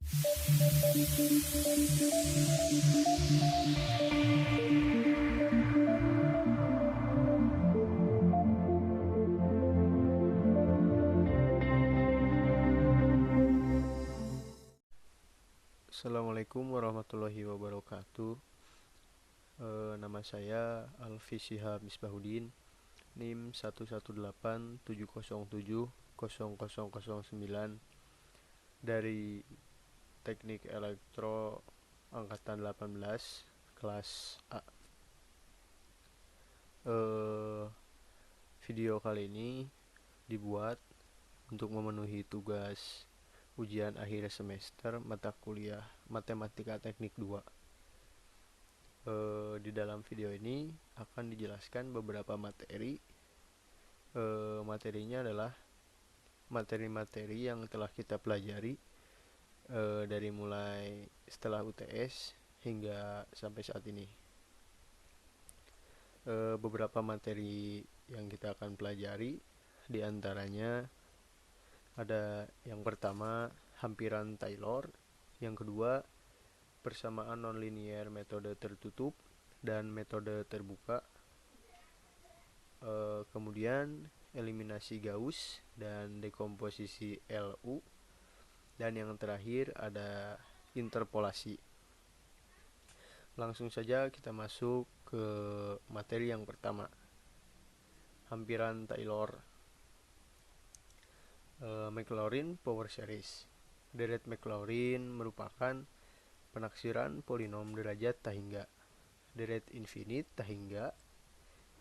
Assalamualaikum warahmatullahi wabarakatuh. Nama saya Alfi Syihab Misbahuddin, NIM 11870700009 dari Teknik Elektro Angkatan 18 kelas A. Video kali ini dibuat untuk memenuhi tugas ujian akhir semester mata kuliah Matematika Teknik 2. Di dalam video ini akan dijelaskan beberapa materi. Materinya adalah materi-materi yang telah kita pelajari dari mulai setelah UTS hingga sampai saat ini. Beberapa materi yang kita akan pelajari diantaranya ada yang pertama hampiran Taylor, yang kedua persamaan nonlinier metode tertutup dan metode terbuka, kemudian eliminasi Gauss dan dekomposisi LU, dan yang terakhir ada interpolasi. Langsung saja kita masuk ke materi yang pertama, hampiran Taylor. Maclaurin Power Series. Deret Maclaurin merupakan penaksiran polinom derajat tahingga. Deret infinite tahingga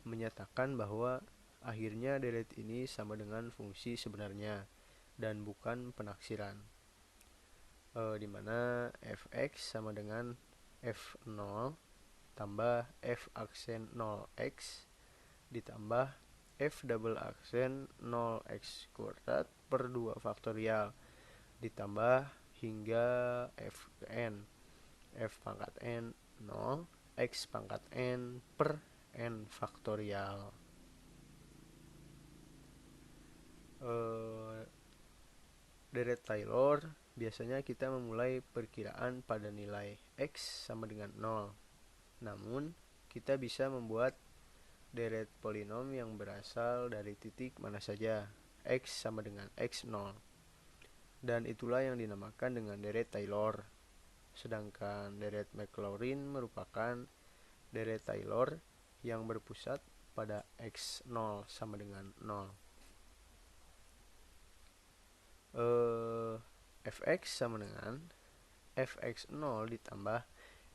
menyatakan bahwa akhirnya deret ini sama dengan fungsi sebenarnya dan bukan penaksiran, di mana fx sama dengan f0 tambah f aksen 0x ditambah f double aksen 0x kuadrat per 2 faktorial ditambah hingga f ke n, f pangkat n 0, x pangkat n per n faktorial. Deret Taylor biasanya kita memulai perkiraan pada nilai x sama dengan 0. Namun kita bisa membuat deret polinom yang berasal dari titik mana saja, x sama dengan x0, dan itulah yang dinamakan dengan deret Taylor. Sedangkan deret Maclaurin merupakan deret Taylor yang berpusat pada x0 sama dengan 0. Fx sama dengan fx0 ditambah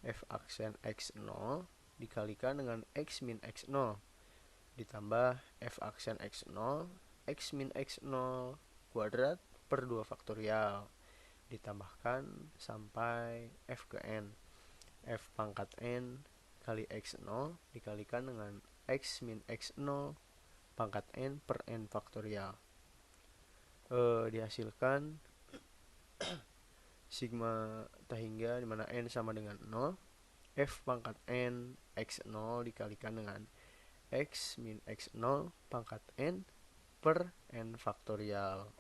f aksen x0 dikalikan dengan x min x0 ditambah f aksen x0 x min x0 kuadrat per 2 faktorial ditambahkan sampai f ke n, f pangkat n kali x0 dikalikan dengan x min x0 pangkat n per n faktorial. Dihasilkan sigma tahingga dimana n sama dengan 0, f pangkat n x0 dikalikan dengan x min x0 pangkat n per n faktorial.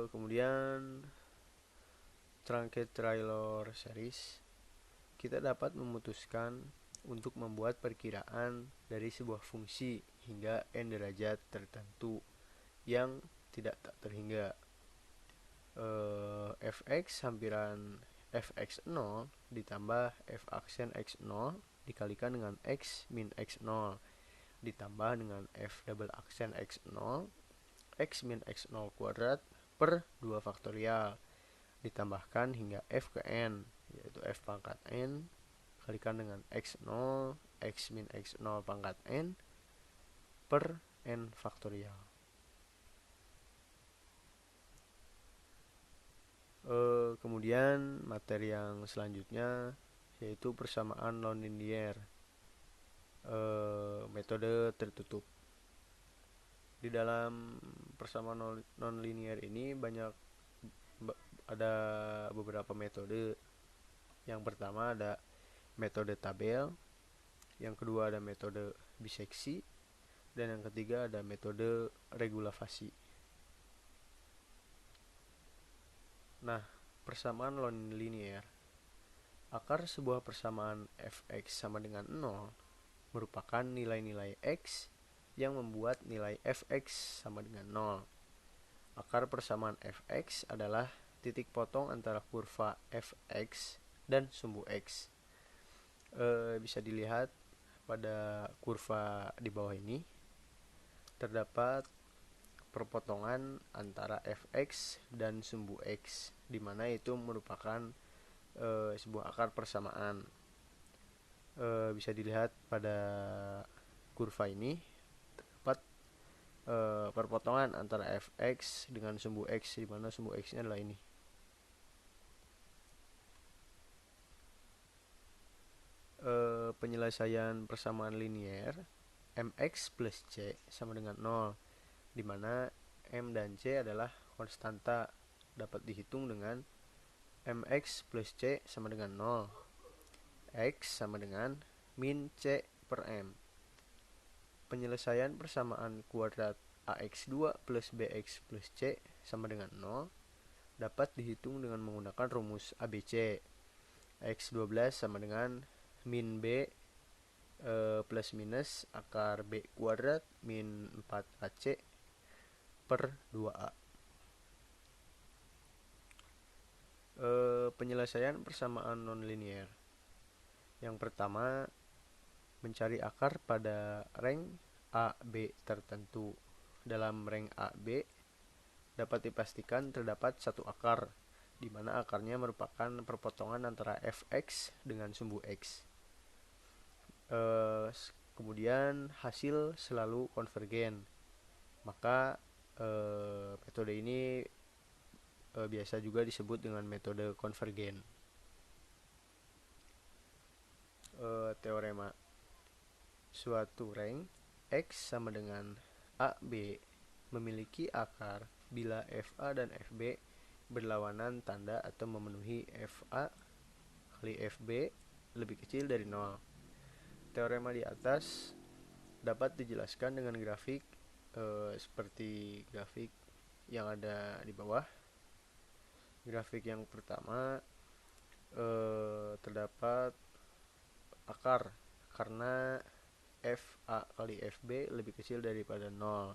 Kemudian truncated Taylor series, kita dapat memutuskan untuk membuat perkiraan dari sebuah fungsi hingga n derajat tertentu yang tidak tak terhingga. Fx hampiran fx0 ditambah f aksen x0 dikalikan dengan x min x0 ditambah dengan f double aksen x0 x min x0 kuadrat per 2 faktorial ditambahkan hingga f ke n, yaitu f pangkat n kalikan dengan x0 x min x0 pangkat n per n faktorial. Kemudian materi yang selanjutnya yaitu persamaan nonlinier, metode tertutup. Di dalam persamaan nonlinier ini ada beberapa metode. Yang pertama ada metode tabel, yang kedua ada metode biseksi, dan yang ketiga ada metode regulavasi. Nah, persamaan non-linear. Akar sebuah persamaan fx sama dengan 0 merupakan nilai-nilai x yang membuat nilai fx sama dengan 0. Akar persamaan fx adalah titik potong antara kurva fx dan sumbu x. Bisa dilihat pada kurva di bawah ini terdapat perpotongan antara fx dan sumbu x, di mana itu merupakan sebuah akar persamaan. Bisa dilihat pada kurva ini terdapat perpotongan antara fx dengan sumbu x, di mana sumbu x-nya adalah ini. Penyelesaian persamaan linier mx plus c sama dengan 0, di mana m dan c adalah konstanta, dapat dihitung dengan mx plus c sama dengan 0, x sama dengan min c per m. Penyelesaian persamaan kuadrat ax2 plus bx plus c sama dengan 0 dapat dihitung dengan menggunakan rumus ABC. X12 sama dengan min b plus minus akar b kuadrat min 4ac per 2a. Penyelesaian persamaan nonlinear. Yang pertama, mencari akar pada reng AB tertentu. Dalam reng AB dapat dipastikan terdapat satu akar, di mana akarnya merupakan perpotongan antara fx dengan sumbu x. Kemudian hasil selalu konvergen, maka metode ini biasa juga disebut dengan metode konvergen. Teorema. Suatu reng x sama dengan AB memiliki akar bila FA dan FB berlawanan tanda atau memenuhi FA kali FB lebih kecil dari 0. Teorema di atas dapat dijelaskan dengan grafik seperti grafik yang ada di bawah. Grafik yang pertama terdapat akar karena FA kali FB lebih kecil daripada 0,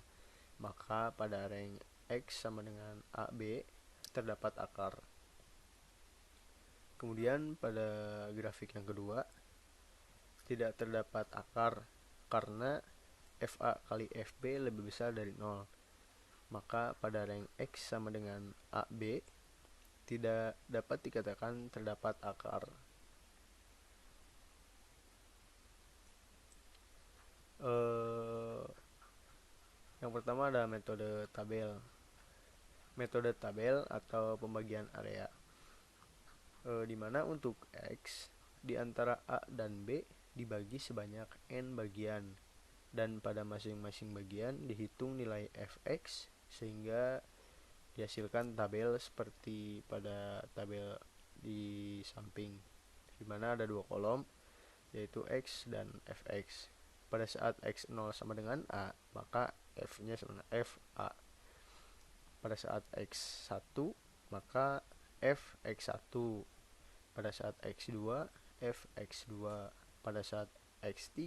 maka pada reng X sama dengan AB terdapat akar. Kemudian pada grafik yang kedua tidak terdapat akar karena FA kali FB lebih besar dari 0, maka pada reng X sama dengan AB tidak dapat dikatakan terdapat akar. Yang pertama ada metode tabel. Metode tabel atau pembagian area, di mana untuk X di antara A dan B dibagi sebanyak N bagian, dan pada masing-masing bagian dihitung nilai Fx sehingga dihasilkan tabel seperti pada tabel di samping, di mana ada dua kolom yaitu X dan Fx. Pada saat X0 sama dengan A, maka F-nya sama dengan FA. Pada saat X1, maka Fx1. Pada saat X2, Fx2. Pada saat X3,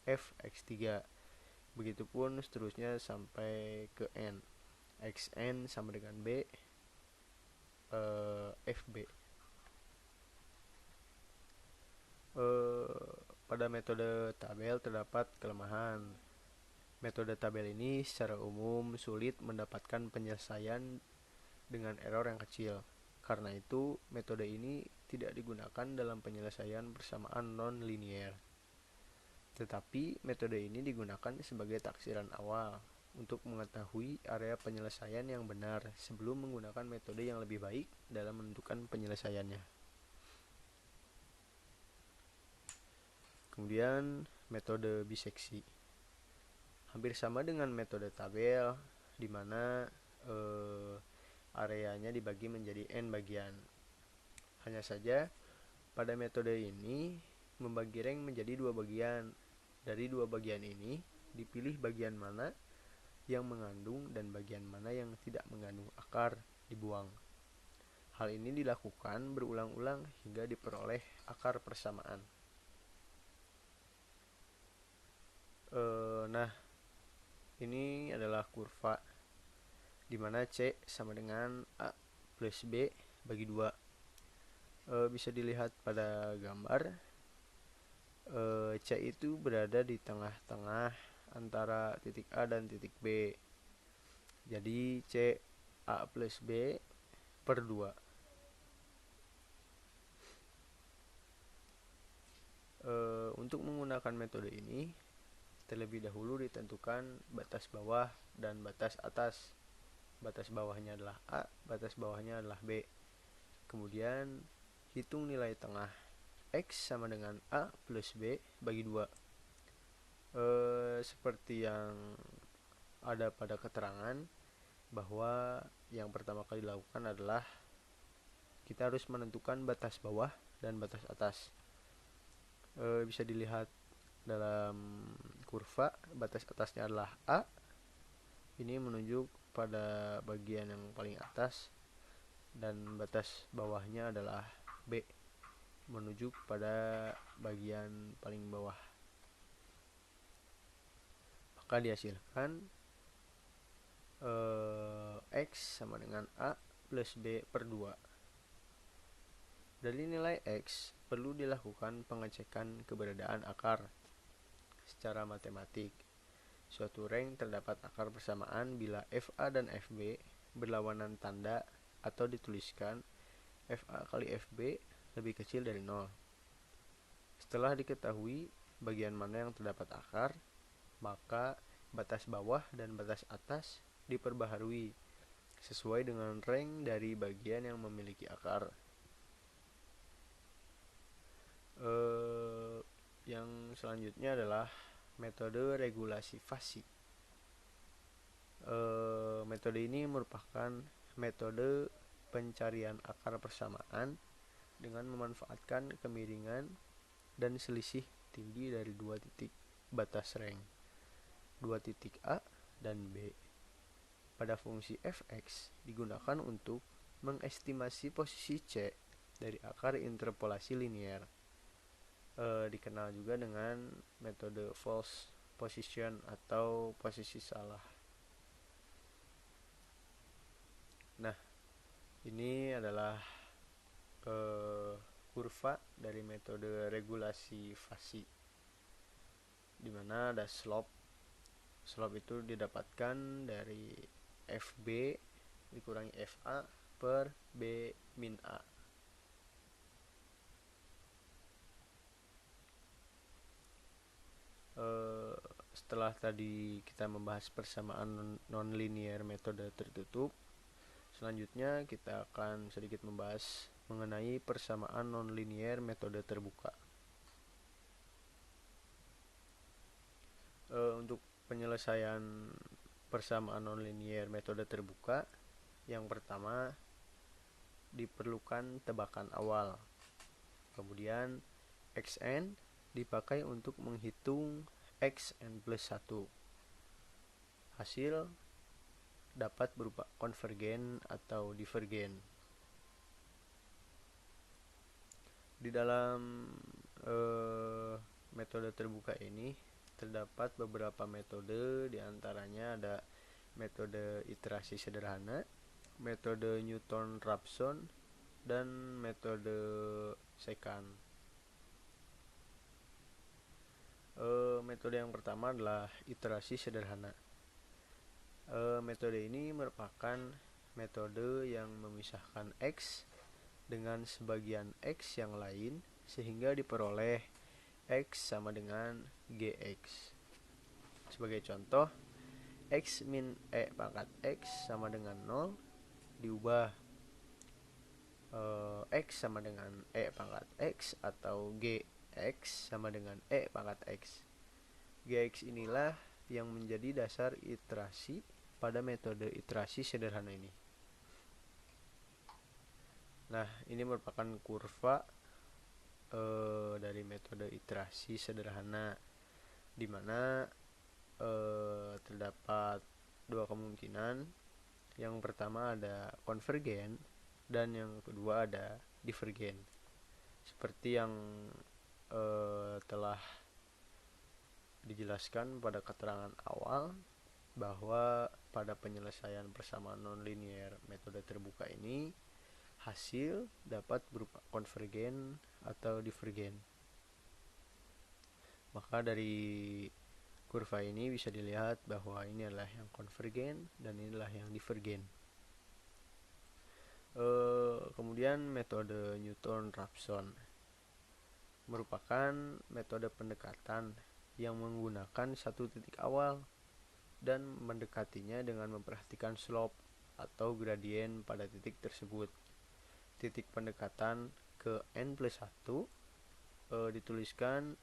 Fx3. Begitupun seterusnya sampai ke N. Xn sama dengan B, Fb. Pada metode tabel terdapat kelemahan. Metode tabel ini secara umum sulit mendapatkan penyelesaian dengan error yang kecil. Karena itu, metode ini tidak digunakan dalam penyelesaian persamaan non-linear. Tetapi, metode ini digunakan sebagai taksiran awal untuk mengetahui area penyelesaian yang benar sebelum menggunakan metode yang lebih baik dalam menentukan penyelesaiannya. Kemudian metode biseksi hampir sama dengan metode tabel, di mana areanya dibagi menjadi N bagian. Hanya saja pada metode ini membagi reng menjadi dua bagian. Dari dua bagian ini dipilih bagian mana yang mengandung dan bagian mana yang tidak mengandung akar dibuang. Hal ini dilakukan berulang-ulang hingga diperoleh akar persamaan. Nah, ini adalah kurva di mana C sama dengan A plus B bagi 2. Bisa dilihat pada gambar. C itu berada di tengah-tengah antara titik A dan titik B. Jadi C A plus B per 2. Untuk menggunakan metode ini, terlebih dahulu ditentukan batas bawah dan batas atas. Batas bawahnya adalah A, batas bawahnya adalah B. Kemudian hitung nilai tengah. X sama dengan A plus B bagi 2. Seperti yang ada pada keterangan, bahwa yang pertama kali dilakukan adalah kita harus menentukan batas bawah dan batas atas. Bisa dilihat dalam kurva, batas atasnya adalah A, ini menunjuk pada bagian yang paling atas, dan batas bawahnya adalah B, menunjuk pada bagian paling bawah. Maka dihasilkan X sama dengan A plus B per 2. Dari nilai X perlu dilakukan pengecekan keberadaan akar. Secara matematik, suatu rank terdapat akar persamaan bila FA dan FB berlawanan tanda atau dituliskan FA kali FB lebih kecil dari 0. Setelah diketahui bagian mana yang terdapat akar, maka batas bawah dan batas atas diperbaharui sesuai dengan rank dari bagian yang memiliki akar. Yang selanjutnya adalah metode regulasi fasi. Metode ini merupakan metode pencarian akar persamaan dengan memanfaatkan kemiringan dan selisih tinggi dari dua titik batas rank, dua titik A dan B. Pada fungsi fx digunakan untuk mengestimasi posisi C dari akar interpolasi linear. Dikenal juga dengan metode false position atau posisi salah. Nah, ini adalah kurva dari metode regulasi fasi, di mana ada slope. Slope itu didapatkan dari FB dikurangi FA per B min A. Setelah tadi kita membahas persamaan nonlinear metode tertutup, selanjutnya kita akan sedikit membahas mengenai persamaan nonlinear metode terbuka. Untuk penyelesaian persamaan nonlinear metode terbuka, yang pertama diperlukan tebakan awal. Kemudian xn dipakai untuk menghitung xn plus 1. Hasil dapat berupa konvergen atau divergen. Di dalam metode terbuka ini terdapat beberapa metode, diantaranya ada metode iterasi sederhana, metode Newton-Raphson, dan metode secant. Metode yang pertama adalah iterasi sederhana. Metode ini merupakan metode yang memisahkan X dengan sebagian X yang lain sehingga diperoleh X sama dengan GX. Sebagai contoh, X min E pangkat X sama dengan 0 diubah X sama dengan E pangkat X atau GX sama dengan E pangkat X. GX inilah yang menjadi dasar iterasi pada metode iterasi sederhana ini. Nah, ini merupakan kurva dari metode iterasi sederhana, di mana terdapat dua kemungkinan. Yang pertama ada konvergen, dan yang kedua ada divergen. Seperti yang telah dijelaskan pada keterangan awal, bahwa pada penyelesaian persamaan nonlinear metode terbuka ini hasil dapat berupa konvergen atau divergen. Maka dari kurva ini bisa dilihat bahwa ini adalah yang konvergen dan inilah yang divergen. Kemudian metode Newton-Raphson merupakan metode pendekatan yang menggunakan satu titik awal dan mendekatinya dengan memperhatikan slope atau gradien pada titik tersebut. Titik pendekatan ke n plus 1 dituliskan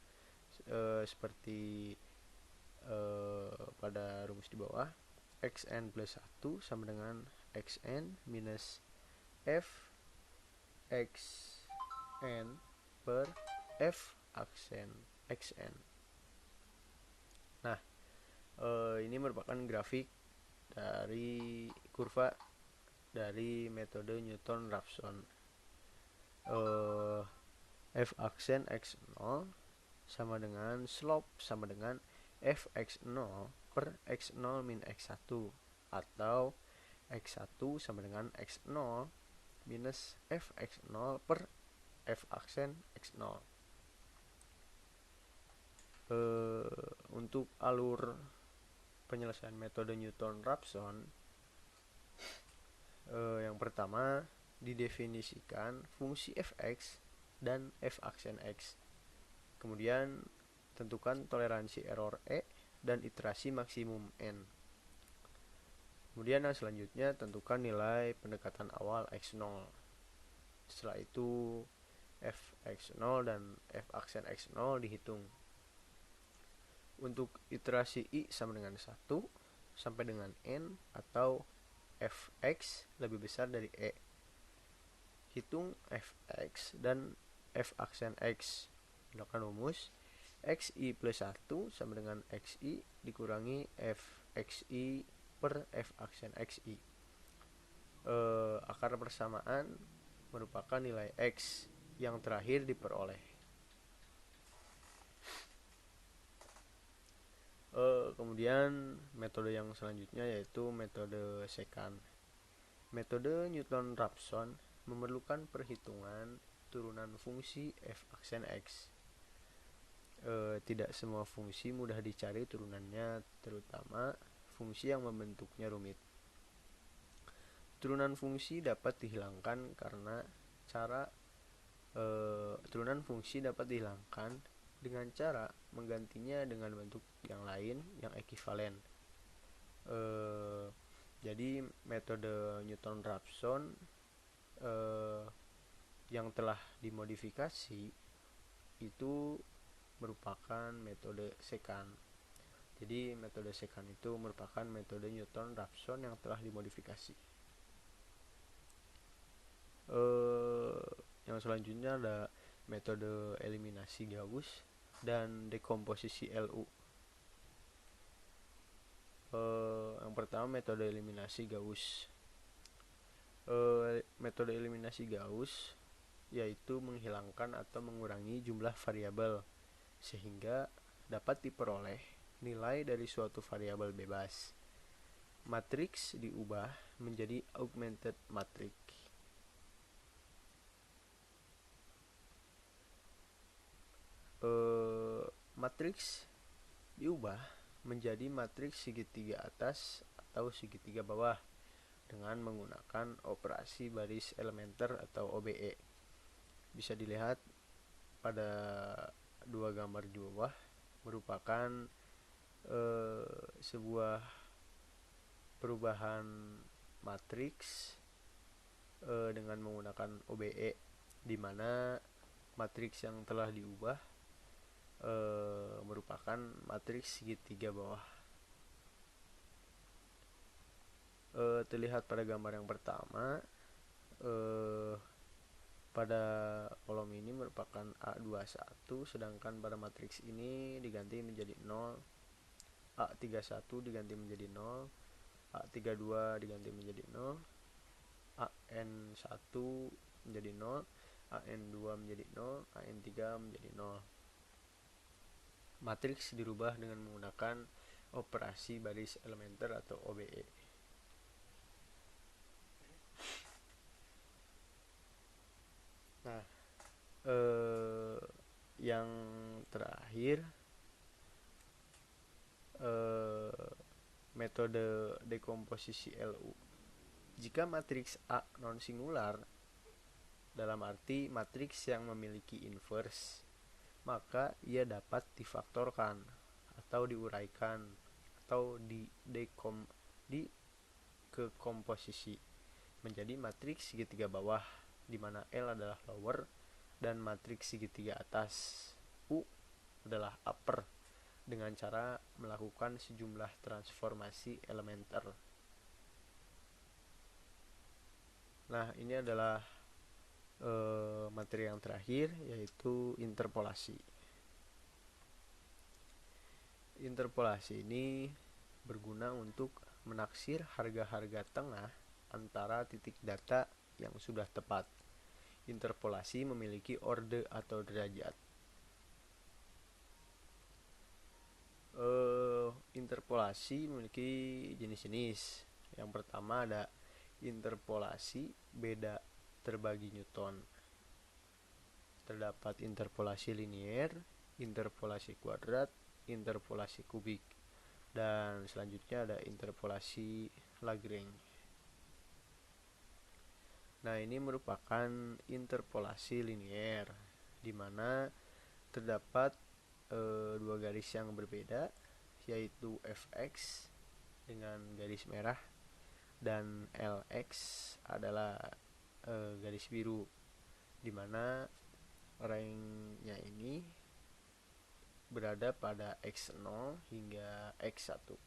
seperti pada rumus di bawah. Xn plus 1 sama dengan xn minus f xn per f aksen xn. Nah, ini merupakan grafik dari kurva dari metode Newton-Raphson. F aksen x0 sama dengan slope sama dengan f x0 per x0 min x1, atau x1 sama dengan x0 minus f x0 per f aksen x0. Untuk alur penyelesaian metode Newton-Raphson, yang pertama didefinisikan fungsi fx dan f aksen x. Kemudian tentukan toleransi error e dan iterasi maksimum n. Kemudian yang selanjutnya tentukan nilai pendekatan awal x0. Setelah itu f x0 dan f aksen x0 dihitung. Untuk iterasi i sama dengan 1 sampai dengan n atau fx lebih besar dari e, hitung fx dan f aksen x. Gunakan rumus xi plus 1 sama dengan xi dikurangi fxi per f aksen xi. Akar persamaan merupakan nilai x yang terakhir diperoleh. Kemudian metode yang selanjutnya yaitu metode sekant. Metode Newton-Raphson memerlukan perhitungan turunan fungsi f aksen x. Tidak semua fungsi mudah dicari turunannya, terutama fungsi yang membentuknya rumit. Turunan fungsi dapat dihilangkan dengan cara menggantinya dengan bentuk yang lain yang ekivalen. Jadi metode Newton-Raphson yang telah dimodifikasi itu merupakan metode sekant. Jadi metode sekant itu merupakan metode Newton-Raphson yang telah dimodifikasi. Yang selanjutnya ada metode eliminasi Gauss dan dekomposisi LU. Yang pertama metode eliminasi Gauss. Metode eliminasi Gauss yaitu menghilangkan atau mengurangi jumlah variabel sehingga dapat diperoleh nilai dari suatu variabel bebas. Matriks diubah menjadi augmented matrix. Matriks diubah menjadi matriks segitiga atas atau segitiga bawah dengan menggunakan operasi baris elementer atau OBE. Bisa dilihat pada dua gambar di bawah, merupakan sebuah perubahan matriks dengan menggunakan OBE, di mana matriks yang telah diubah merupakan matriks segitiga bawah. Terlihat pada gambar yang pertama, pada kolom ini merupakan A21, sedangkan pada matriks ini diganti menjadi 0, A31 diganti menjadi 0, A32 diganti menjadi 0, AN1 menjadi 0, AN2 menjadi 0, AN3 menjadi 0. Matriks dirubah dengan menggunakan operasi baris elementer atau OBE. Nah, yang terakhir, metode dekomposisi LU. Jika matriks A non singular, dalam arti matriks yang memiliki inverse, maka ia dapat difaktorkan atau diuraikan atau dikekomposisi menjadi matriks segitiga bawah, di mana L adalah lower dan matriks segitiga atas U adalah upper, dengan cara melakukan sejumlah transformasi elementer. Nah, ini adalah materi yang terakhir, yaitu interpolasi. Interpolasi ini berguna untuk menaksir harga-harga tengah antara titik data yang sudah tepat. Interpolasi memiliki orde atau derajat. Interpolasi memiliki jenis-jenis. Yang pertama ada interpolasi beda terbagi Newton. Terdapat interpolasi linier, interpolasi kuadrat, interpolasi kubik, dan selanjutnya ada interpolasi Lagrange. Nah, ini merupakan interpolasi linier, di mana terdapat dua garis yang berbeda, yaitu fx dengan garis merah dan lx adalah garis biru, di mana range-nya ini berada pada x0 hingga x1.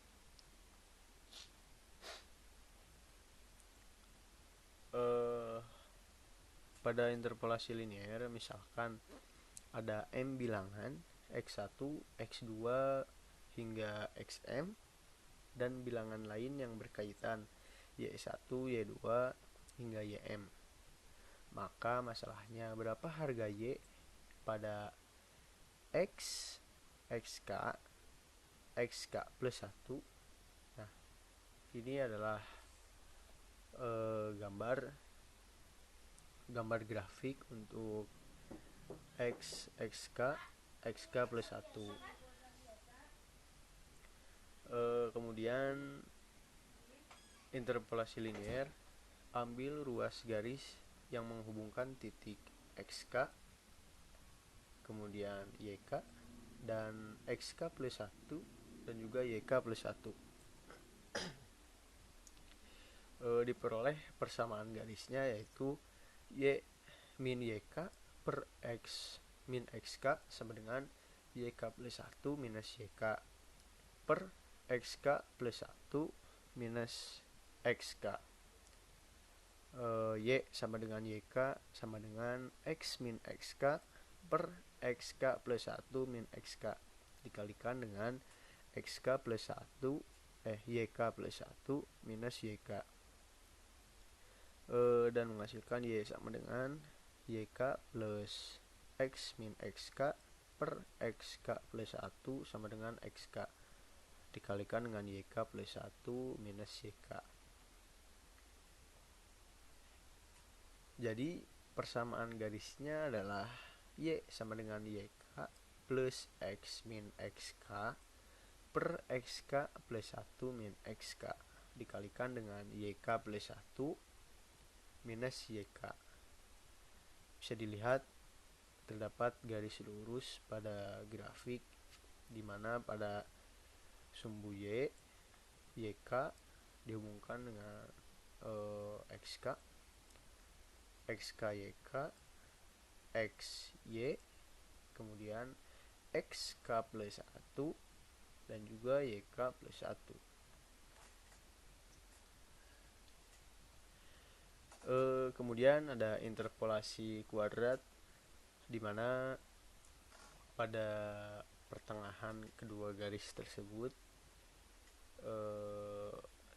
Pada interpolasi linier, misalkan ada m bilangan x1, x2 hingga xm, dan bilangan lain yang berkaitan y1, y2 hingga ym. Maka masalahnya berapa harga y pada x, xk, xk plus 1. Nah, ini adalah gambar grafik untuk x, xk, xk plus 1. Kemudian interpolasi linier, ambil ruas garis yang menghubungkan titik xk, kemudian yk, dan xk plus 1 dan juga yk plus 1. Diperoleh persamaan garisnya, yaitu y min yk per x min xk sama dengan yk plus 1 minus yk per xk plus 1 minus xk. Y sama dengan yk sama dengan x min xk per xk plus 1 min xk dikalikan dengan xk plus 1 yk plus 1 minus yk, dan menghasilkan y sama dengan yk plus x min xk per xk plus 1 sama dengan xk dikalikan dengan yk plus 1 minus yk. Jadi persamaan garisnya adalah y sama dengan yk plus x min xk per xk plus 1 min xk dikalikan dengan yk plus 1 minus yk. Bisa dilihat terdapat garis lurus pada grafik, di mana pada sumbu y, yk dihubungkan dengan xk, xk yk, xy, kemudian xk plus 1 dan juga yk plus 1. Kemudian ada interpolasi kuadrat, di mana pada pertengahan kedua garis tersebut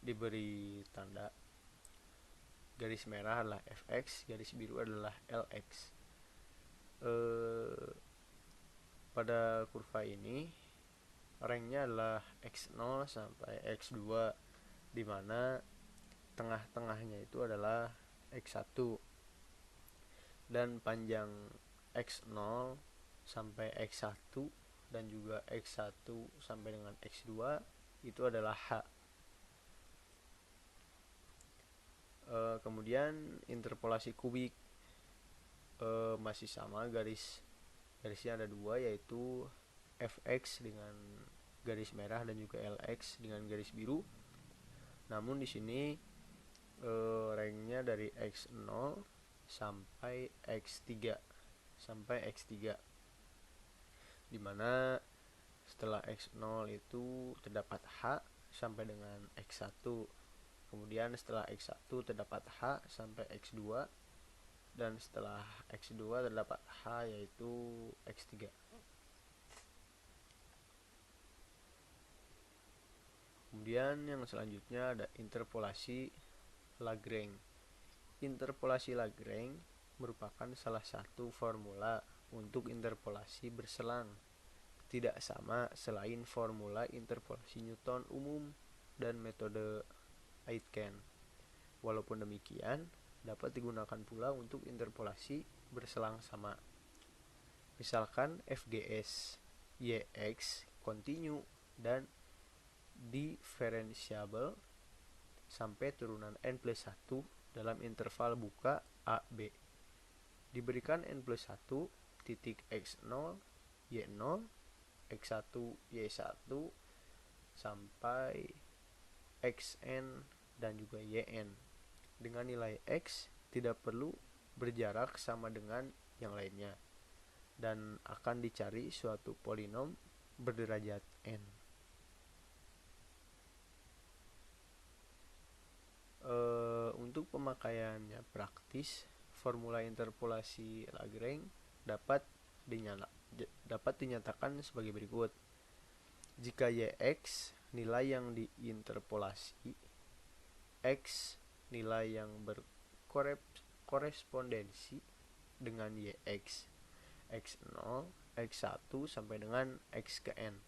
diberi tanda garis merah adalah fx, garis biru adalah lx. Pada kurva ini ranknya adalah x0 sampai x2, dimana tengah-tengahnya itu adalah x1, dan panjang x0 sampai x1 dan juga x1 sampai dengan x2 itu adalah h. Kemudian interpolasi kubik masih sama, garisnya ada dua, yaitu fx dengan garis merah dan juga lx dengan garis biru. Namun di sini ranknya dari x0 sampai x3 dimana setelah x0 itu terdapat h sampai dengan x1, kemudian setelah x1 terdapat h sampai x2, dan setelah x2 terdapat h yaitu x3. Kemudian yang selanjutnya ada interpolasi Lagrange. Interpolasi Lagrange merupakan salah satu formula untuk interpolasi berselang. Tidak sama selain formula interpolasi Newton umum dan metode Aitken. Walaupun demikian, dapat digunakan pula untuk interpolasi berselang sama. Misalkan FGS, YX, continue, dan differentiable sampai turunan n+1 dalam interval buka AB. Diberikan n+1 titik x0, y0, x1, y1 sampai xn dan juga yn. Dengan nilai x tidak perlu berjarak sama dengan yang lainnya, dan akan dicari suatu polinom berderajat n. Untuk pemakaiannya praktis, formula interpolasi Lagrange dapat dinyatakan sebagai berikut. Jika yx nilai yang diinterpolasi, x nilai yang berkorespondensi dengan yx, x0, x1 sampai dengan x ke n.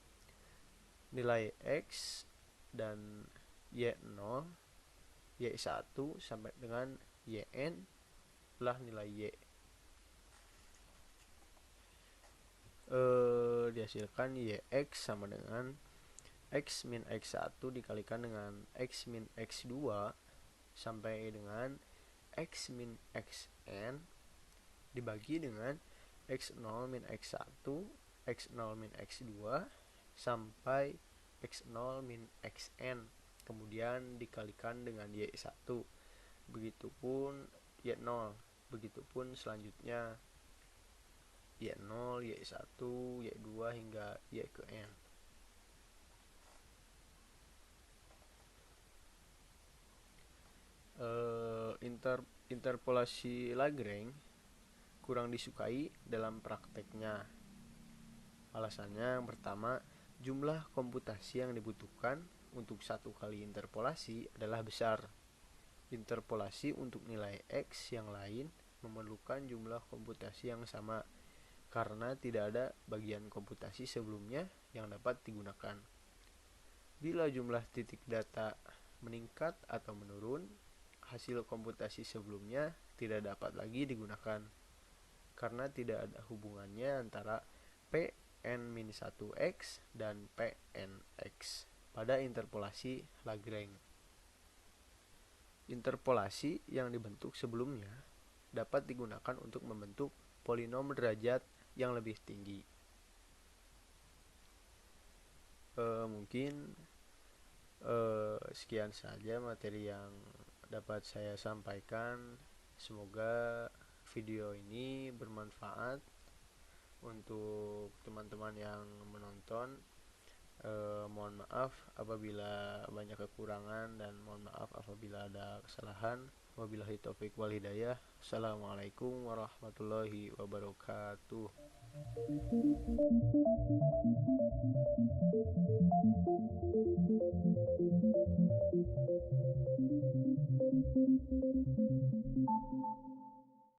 Nilai x dan y0, y1 sampai dengan yn adalah nilai y. Dihasilkan yx sama dengan x min x1 dikalikan dengan x min x2 sampai dengan x min xn dibagi dengan x0 min x1, x0 min x2 sampai x0 min xn, kemudian dikalikan dengan y1, begitupun y0, begitupun selanjutnya y0, y1, y2 hingga y ke n. Interpolasi Lagrange kurang disukai dalam prakteknya. Alasannya yang pertama, jumlah komputasi yang dibutuhkan untuk satu kali interpolasi adalah besar. Interpolasi untuk nilai x yang lain memerlukan jumlah komputasi yang sama, karena tidak ada bagian komputasi sebelumnya yang dapat digunakan. Bila jumlah titik data meningkat atau menurun, hasil komputasi sebelumnya tidak dapat lagi digunakan, karena tidak ada hubungannya antara Pn-1x dan Pnx pada interpolasi Lagrange. Interpolasi yang dibentuk sebelumnya dapat digunakan untuk membentuk polinom derajat yang lebih tinggi. Mungkin sekian saja materi yang dapat saya sampaikan. Semoga video ini bermanfaat untuk teman-teman yang menonton. Mohon maaf apabila banyak kekurangan, dan mohon maaf apabila ada kesalahan. Wabillahi taufiq wal hidayah. Assalamualaikum warahmatullahi wabarakatuh.